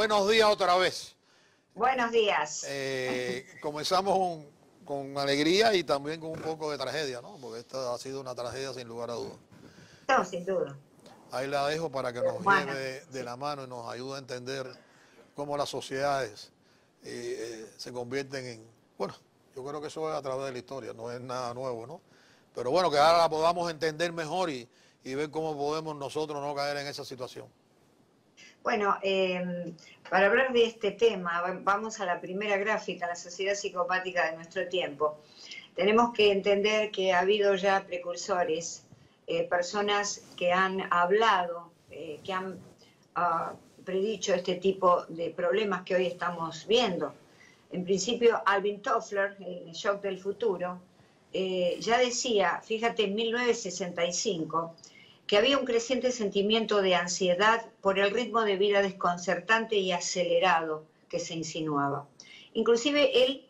buenos días otra vez. Buenos días. Comenzamos con alegría y también con un poco de tragedia, ¿no? Porque esta ha sido una tragedia sin lugar a dudas. No, sin duda. Ahí la dejo para que nos Bueno, lleve de la mano y nos ayude a entender cómo las sociedades se convierten en... Bueno, yo creo que eso es a través de la historia, no es nada nuevo, ¿no? Pero bueno, que ahora la podamos entender mejor y ver cómo podemos nosotros no caer en esa situación. Bueno, para hablar de este tema, vamos a la primera gráfica, la sociedad psicopática de nuestro tiempo. Tenemos que entender que ha habido ya precursores, personas que han hablado, que han predicho este tipo de problemas que hoy estamos viendo. En principio, Alvin Toffler, el shock del futuro, ya decía, fíjate, en 1965, que había un creciente sentimiento de ansiedad por el ritmo de vida desconcertante y acelerado que se insinuaba. Inclusive él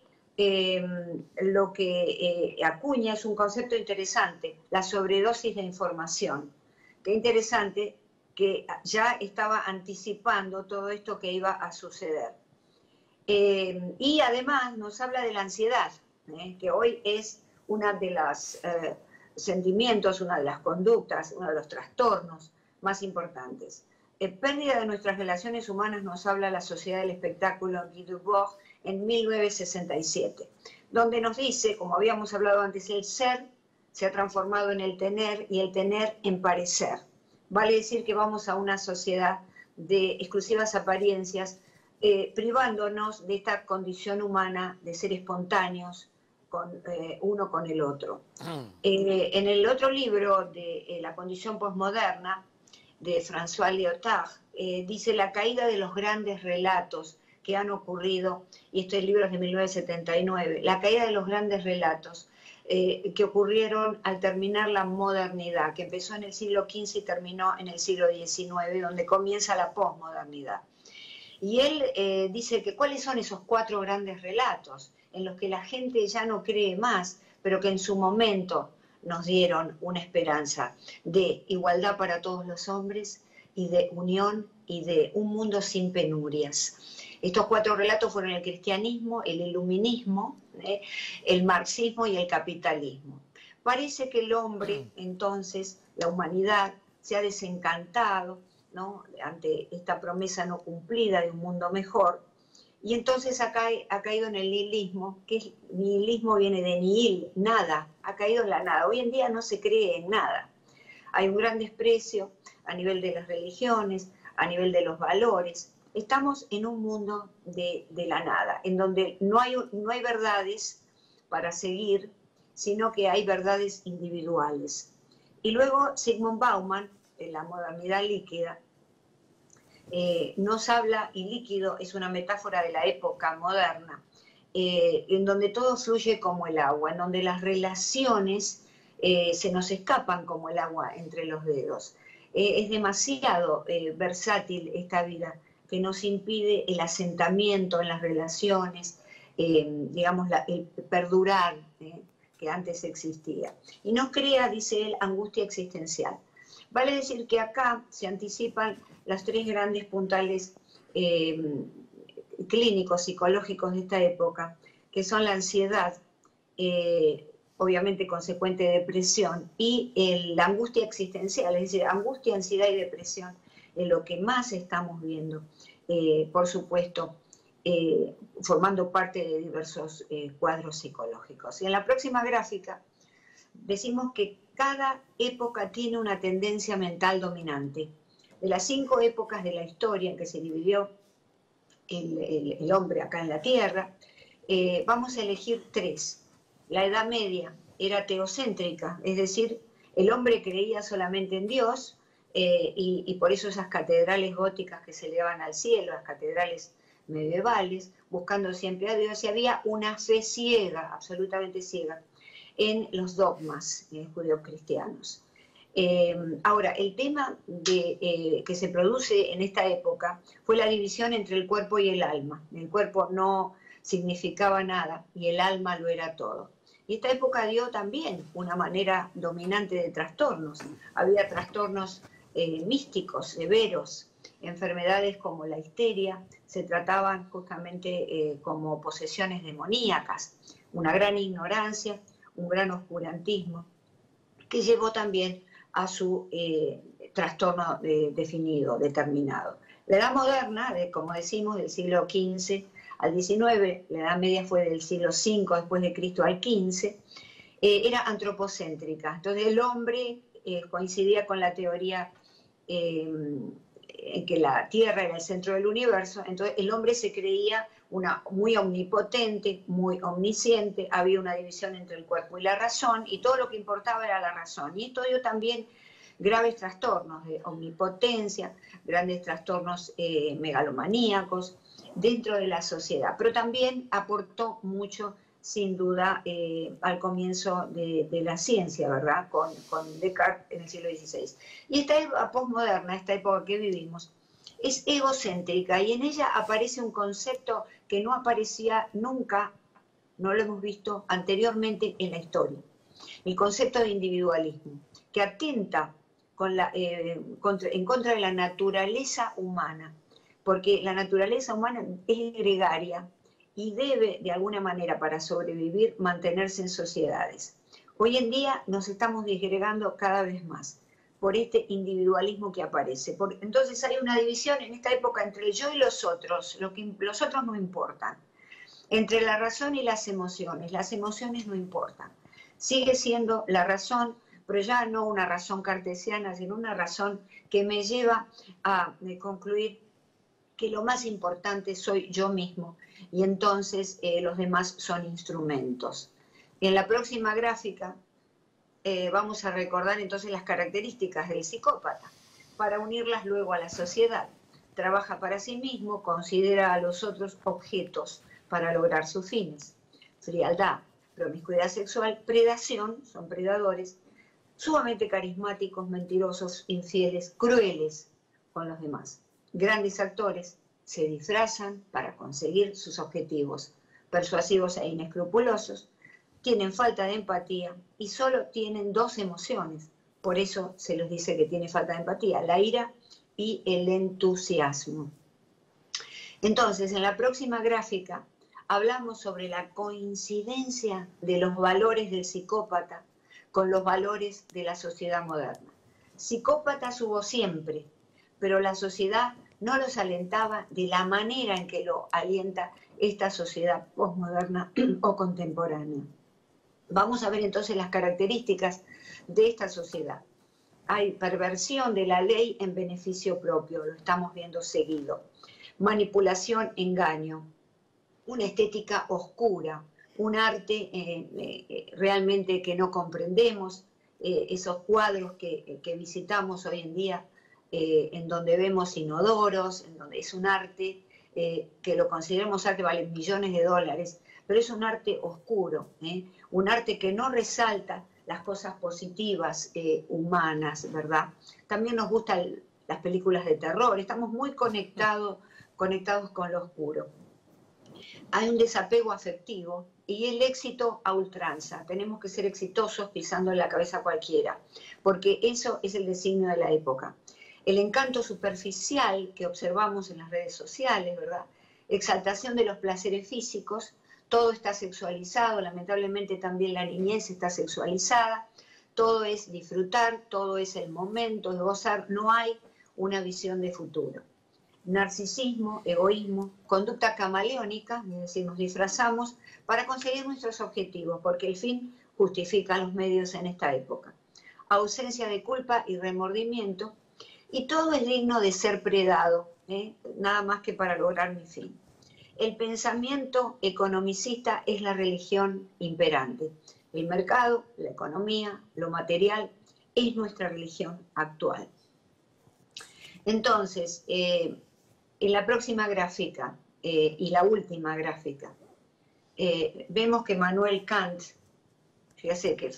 lo que acuña es un concepto interesante, la sobredosis de información. Qué interesante que ya estaba anticipando todo esto que iba a suceder. Y además nos habla de la ansiedad, que hoy es una de las sentimientos, una de las conductas, uno de los trastornos más importantes. Pérdida de nuestras relaciones humanas nos habla la Sociedad del Espectáculo Guy Debord en 1967, donde nos dice, como habíamos hablado antes, el ser se ha transformado en el tener y el tener en parecer. Vale decir que vamos a una sociedad de exclusivas apariencias, privándonos de esta condición humana de ser espontáneos, uno con el otro. En el otro libro de La condición posmoderna, de François Lyotard, dice la caída de los grandes relatos que han ocurrido, y este libro es de 1979, la caída de los grandes relatos que ocurrieron al terminar la modernidad, que empezó en el siglo XV y terminó en el siglo XIX, donde comienza la posmodernidad. Y él dice que cuáles son esos 4 grandes relatos en los que la gente ya no cree más, pero que en su momento nos dieron una esperanza de igualdad para todos los hombres y de unión y de un mundo sin penurias. Estos 4 relatos fueron el cristianismo, el iluminismo, el marxismo y el capitalismo. Parece que el hombre, entonces, la humanidad, se ha desencantado, ¿no?, ante esta promesa no cumplida de un mundo mejor, y entonces ha caído en el nihilismo, que el nihilismo viene de nihil, nada, ha caído en la nada. Hoy en día no se cree en nada. Hay un gran desprecio a nivel de las religiones, a nivel de los valores. Estamos en un mundo de la nada, en donde no hay verdades para seguir, sino que hay verdades individuales. Y luego Zygmunt Bauman, en La modernidad líquida, nos habla, y líquido es una metáfora de la época moderna, en donde todo fluye como el agua, en donde las relaciones se nos escapan como el agua entre los dedos. Es demasiado versátil esta vida, que nos impide el asentamiento en las relaciones, digamos, el perdurar que antes existía. Y nos crea, dice él, angustia existencial. Vale decir que acá se anticipan las 3 grandes puntales clínicos, psicológicos de esta época, que son la ansiedad, obviamente consecuente de depresión, y la angustia existencial, es decir, angustia, ansiedad y depresión, es lo que más estamos viendo, por supuesto, formando parte de diversos cuadros psicológicos. Y en la próxima gráfica decimos que cada época tiene una tendencia mental dominante. De las 5 épocas de la historia en que se dividió el hombre acá en la Tierra, vamos a elegir 3. La Edad Media era teocéntrica, es decir, el hombre creía solamente en Dios, y por eso esas catedrales góticas que se elevan al cielo, las catedrales medievales, buscando siempre a Dios, y había una fe ciega, absolutamente ciega, en los dogmas judeocristianos. Ahora, el tema que se produce en esta época fue la división entre el cuerpo y el alma. El cuerpo no significaba nada y el alma lo era todo. Y esta época dio también una manera dominante de trastornos. Había trastornos místicos, severos, Enfermedades como la histeria se trataban justamente como posesiones demoníacas, una gran ignorancia, un gran oscurantismo, que llevó también a su trastorno definido, determinado. La Edad Moderna, como decimos, del siglo XV al XIX, la Edad Media fue del siglo V después de Cristo al XV, era antropocéntrica. Entonces el hombre coincidía con la teoría en que la Tierra era el centro del universo, entonces el hombre se creía muy omnipotente, muy omnisciente, había una división entre el cuerpo y la razón, y todo lo que importaba era la razón. Y esto dio también graves trastornos de omnipotencia, grandes trastornos megalomaníacos dentro de la sociedad, pero también aportó mucho, sin duda, al comienzo de la ciencia, ¿verdad? Con Descartes en el siglo XVI. Y esta época postmoderna, esta época que vivimos, es egocéntrica y en ella aparece un concepto que no aparecía nunca, no lo hemos visto anteriormente en la historia. El concepto de individualismo, que atenta en contra de la naturaleza humana, porque la naturaleza humana es gregaria y debe, de alguna manera, para sobrevivir, mantenerse en sociedades. Hoy en día nos estamos disgregando cada vez más por este individualismo que aparece. Entonces hay una división en esta época entre el yo y los otros. Los otros no importan. Entre la razón y las emociones no importan. Sigue siendo la razón, pero ya no una razón cartesiana, sino una razón que me lleva a concluir que lo más importante soy yo mismo y entonces los demás son instrumentos. En la próxima gráfica vamos a recordar entonces las características del psicópata para unirlas luego a la sociedad. Trabaja para sí mismo, considera a los otros objetos para lograr sus fines. Frialdad, promiscuidad sexual, predación, son predadores, sumamente carismáticos, mentirosos, infieles, crueles con los demás. Grandes actores se disfrazan para conseguir sus objetivos, persuasivos e inescrupulosos, tienen falta de empatía y solo tienen dos emociones. Por eso se les dice que tiene falta de empatía, la ira y el entusiasmo. Entonces, en la próxima gráfica hablamos sobre la coincidencia de los valores del psicópata con los valores de la sociedad moderna. Psicópatas hubo siempre, pero la sociedad no los alentaba de la manera en que lo alienta esta sociedad postmoderna o contemporánea. Vamos a ver entonces las características de esta sociedad. Hay perversión de la ley en beneficio propio, lo estamos viendo seguido. Manipulación, engaño, una estética oscura, un arte realmente que no comprendemos, esos cuadros que visitamos hoy en día, en donde vemos inodoros, en donde es un arte que lo consideramos arte, vale millones de dólares, pero es un arte oscuro, un arte que no resalta las cosas positivas humanas, ¿verdad? También nos gustan las películas de terror, estamos muy conectados con lo oscuro. Hay un desapego afectivo y el éxito a ultranza. Tenemos que ser exitosos pisando en la cabeza a cualquiera, porque eso es el designio de la época. El encanto superficial que observamos en las redes sociales, ¿verdad? Exaltación de los placeres físicos, todo está sexualizado, lamentablemente también la niñez está sexualizada, todo es disfrutar, todo es el momento de gozar, no hay una visión de futuro. Narcisismo, egoísmo, conducta camaleónica, es decir, nos disfrazamos para conseguir nuestros objetivos, porque el fin justifica los medios en esta época. Ausencia de culpa y remordimiento, y todo es digno de ser predado, nada más que para lograr mi fin. El pensamiento economicista es la religión imperante. El mercado, la economía, lo material, es nuestra religión actual. Entonces, en la próxima gráfica y la última gráfica, vemos que Manuel Kant, fíjate que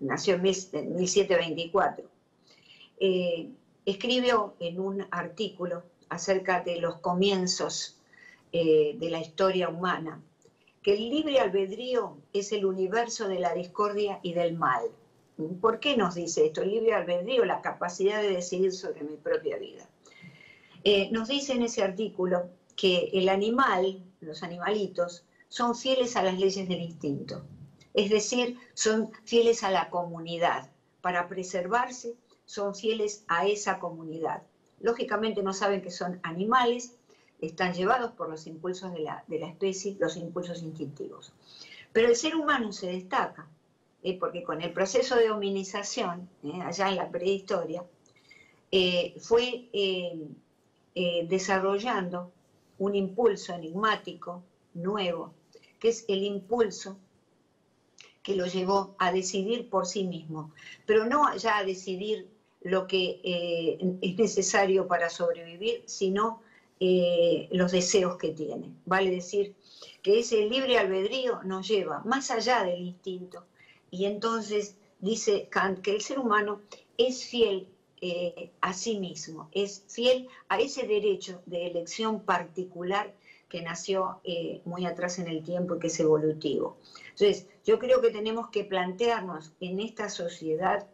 nació en 1724, escribió en un artículo acerca de los comienzos de la historia humana, que el libre albedrío es el universo de la discordia y del mal. ¿Por qué nos dice esto? El libre albedrío, la capacidad de decidir sobre mi propia vida. nos dice en ese artículo que el animal, los animalitos, son fieles a las leyes del instinto. Es decir, son fieles a la comunidad. Para preservarse, son fieles a esa comunidad. Lógicamente no saben que son animales, están llevados por los impulsos de la especie, los impulsos instintivos. Pero el ser humano se destaca, porque con el proceso de hominización, allá en la prehistoria, fue desarrollando un impulso enigmático, nuevo, que es el impulso que lo llevó a decidir por sí mismo, pero no ya a decidir lo que es necesario para sobrevivir, sino los deseos que tiene. Vale decir que ese libre albedrío nos lleva más allá del instinto, y entonces dice Kant que el ser humano es fiel a sí mismo, es fiel a ese derecho de elección particular que nació muy atrás en el tiempo y que es evolutivo. Entonces, yo creo que tenemos que plantearnos en esta sociedad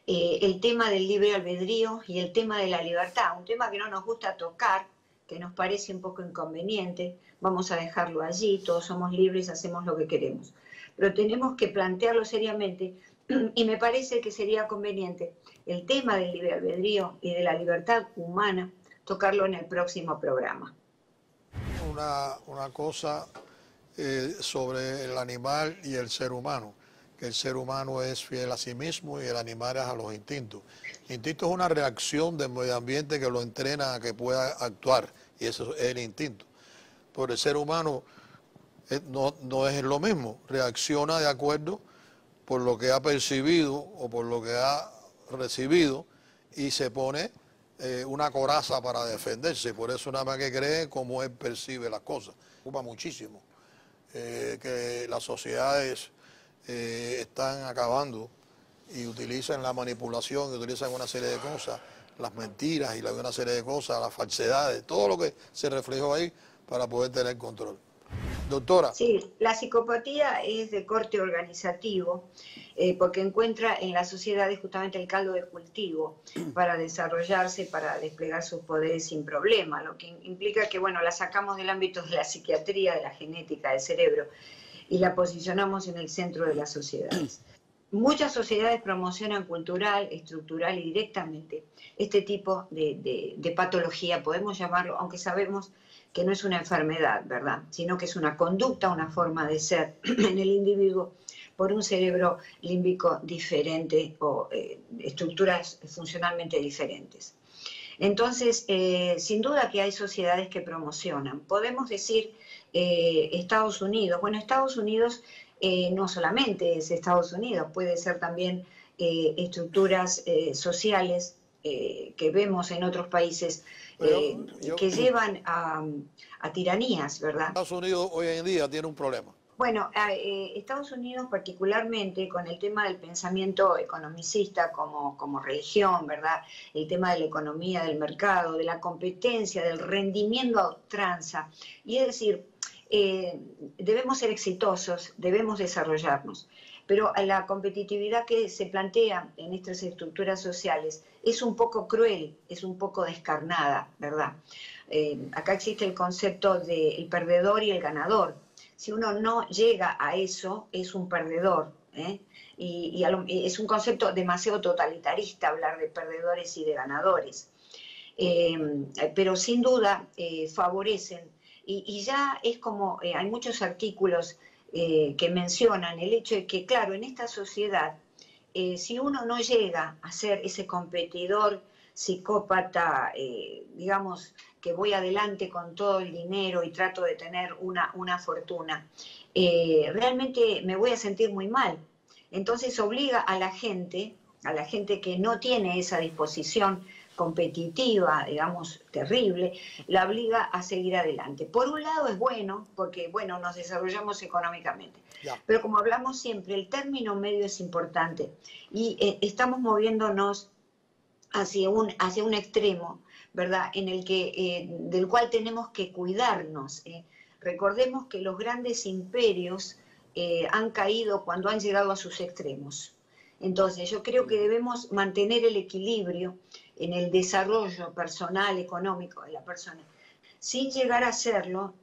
el tema del libre albedrío y el tema de la libertad, un tema que no nos gusta tocar, que nos parece un poco inconveniente, vamos a dejarlo allí, todos somos libres, hacemos lo que queremos. Pero tenemos que plantearlo seriamente y me parece que sería conveniente el tema del libre albedrío y de la libertad humana tocarlo en el próximo programa. Una cosa sobre el animal y el ser humano, que el ser humano es fiel a sí mismo y el animal es a los instintos. El instinto es una reacción del medio ambiente que lo entrena a que pueda actuar, y eso es el instinto. Pero el ser humano no es lo mismo, reacciona de acuerdo por lo que ha percibido o por lo que ha recibido y se pone una coraza para defenderse. Por eso nada más que cree como él percibe las cosas. Ocupa muchísimo que las sociedades están acabando y utilizan la manipulación, y utilizan una serie de cosas, las mentiras y una serie de cosas, las falsedades, todo lo que se reflejó ahí para poder tener control. Doctora. Sí, la psicopatía es de corte organizativo porque encuentra en las sociedades justamente el caldo de cultivo para desarrollarse, para desplegar sus poderes sin problema, lo que implica que, bueno, la sacamos del ámbito de la psiquiatría, de la genética del cerebro y la posicionamos en el centro de las sociedades. Muchas sociedades promocionan cultural, estructural y directamente este tipo de patología, podemos llamarlo, aunque sabemos que no es una enfermedad, ¿verdad? Sino que es una conducta, una forma de ser en el individuo por un cerebro límbico diferente o estructuras funcionalmente diferentes. Entonces, sin duda que hay sociedades que promocionan. Podemos decir Estados Unidos. Bueno, Estados Unidos no solamente es Estados Unidos, puede ser también estructuras sociales que vemos en otros países que llevan a tiranías, ¿verdad? Estados Unidos hoy en día tiene un problema. Bueno, Estados Unidos particularmente con el tema del pensamiento economicista como religión, ¿verdad? El tema de la economía, del mercado, de la competencia, del rendimiento a ultranza. Y es decir, debemos ser exitosos, debemos desarrollarnos. Pero la competitividad que se plantea en estas estructuras sociales es un poco cruel, es un poco descarnada, ¿verdad? Acá existe el concepto del perdedor y el ganador. Si uno no llega a eso, es un perdedor, y es un concepto demasiado totalitarista hablar de perdedores y de ganadores. Pero sin duda favorecen, y ya es como, hay muchos artículos que mencionan el hecho de que, claro, en esta sociedad, si uno no llega a ser ese competidor psicópata, digamos, que voy adelante con todo el dinero y trato de tener una fortuna, realmente me voy a sentir muy mal. Entonces obliga a la gente que no tiene esa disposición competitiva, digamos, terrible, la obliga a seguir adelante. Por un lado es bueno, porque, bueno, nos desarrollamos económicamente. Ya. Pero como hablamos siempre, el término medio es importante y estamos moviéndonos hacia un extremo, ¿verdad?, en el que, del cual tenemos que cuidarnos. Recordemos que los grandes imperios han caído cuando han llegado a sus extremos. Entonces, yo creo que debemos mantener el equilibrio en el desarrollo personal, económico de la persona, sin llegar a hacerlo,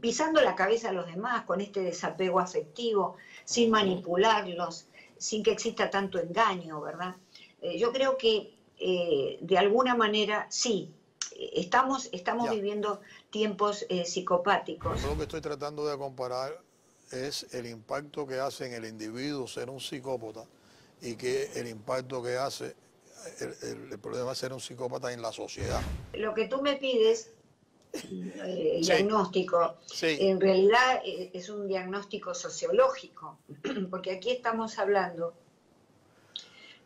pisando la cabeza a los demás, con este desapego afectivo, sin manipularlos, sin que exista tanto engaño, ¿verdad? Yo creo que de alguna manera sí, estamos viviendo tiempos psicopáticos. Yo lo que estoy tratando de comparar es el impacto que hace en el individuo ser un psicópata y que el impacto que hace, el problema de ser un psicópata en la sociedad. Lo que tú me pides, el diagnóstico, sí. En realidad es un diagnóstico sociológico, porque aquí estamos hablando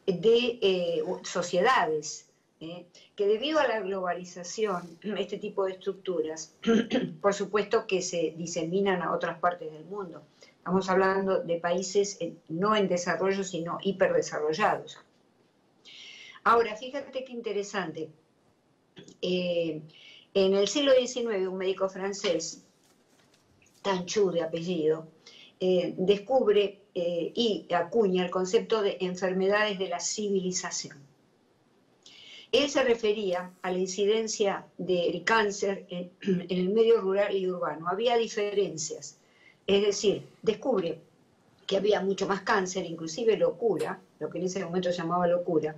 de sociedades que debido a la globalización, este tipo de estructuras, por supuesto que se diseminan a otras partes del mundo. Estamos hablando de países no en desarrollo, sino hiperdesarrollados. Ahora, fíjate qué interesante. En el siglo XIX, un médico francés, Tanchou de apellido, descubre y acuña el concepto de enfermedades de la civilización. Él se refería a la incidencia del cáncer en el medio rural y urbano. Había diferencias, es decir, descubre que había mucho más cáncer, inclusive locura, lo que en ese momento se llamaba locura,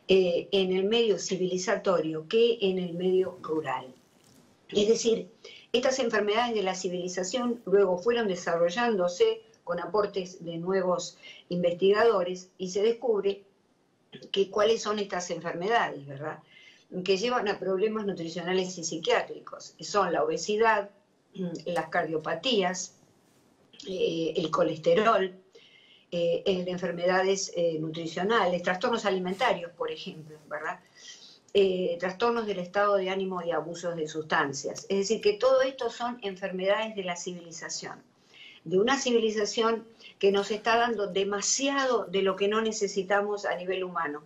en el medio civilizatorio que en el medio rural. Es decir, estas enfermedades de la civilización luego fueron desarrollándose con aportes de nuevos investigadores y se descubre que cuáles son estas enfermedades, ¿verdad? Que llevan a problemas nutricionales y psiquiátricos. Son la obesidad, las cardiopatías, el colesterol, enfermedades nutricionales, trastornos alimentarios, por ejemplo, ¿verdad? Trastornos del estado de ánimo y abusos de sustancias. Es decir, que todo esto son enfermedades de la civilización, de una civilización que nos está dando demasiado de lo que no necesitamos a nivel humano.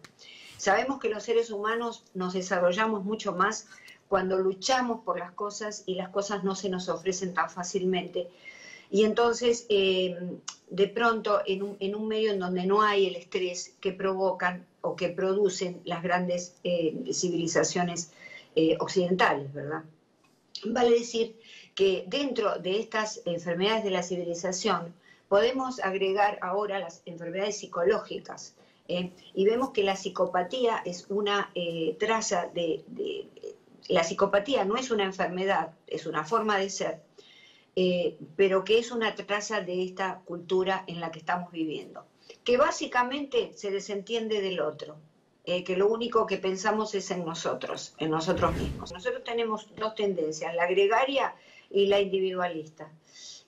Sabemos que los seres humanos nos desarrollamos mucho más cuando luchamos por las cosas y las cosas no se nos ofrecen tan fácilmente. Y entonces, de pronto, en un medio en donde no hay el estrés que provocan o que producen las grandes civilizaciones occidentales, ¿verdad? Vale decir que dentro de estas enfermedades de la civilización podemos agregar ahora las enfermedades psicológicas, y vemos que la psicopatía es una traza la psicopatía no es una enfermedad, es una forma de ser, pero que es una traza de esta cultura en la que estamos viviendo, que básicamente se desentiende del otro, que lo único que pensamos es en nosotros mismos. Nosotros tenemos dos tendencias, la gregaria y la individualista.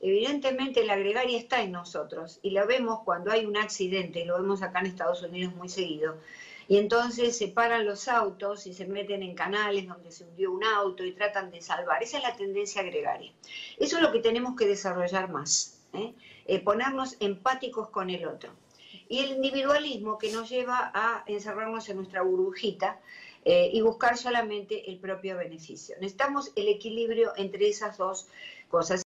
Evidentemente la gregaria está en nosotros y la vemos cuando hay un accidente, lo vemos acá en Estados Unidos muy seguido, y entonces se paran los autos y se meten en canales donde se hundió un auto y tratan de salvar. Esa es la tendencia gregaria. Eso es lo que tenemos que desarrollar más, ponernos empáticos con el otro. Y el individualismo que nos lleva a encerrarnos en nuestra burbujita y buscar solamente el propio beneficio. Necesitamos el equilibrio entre esas dos cosas.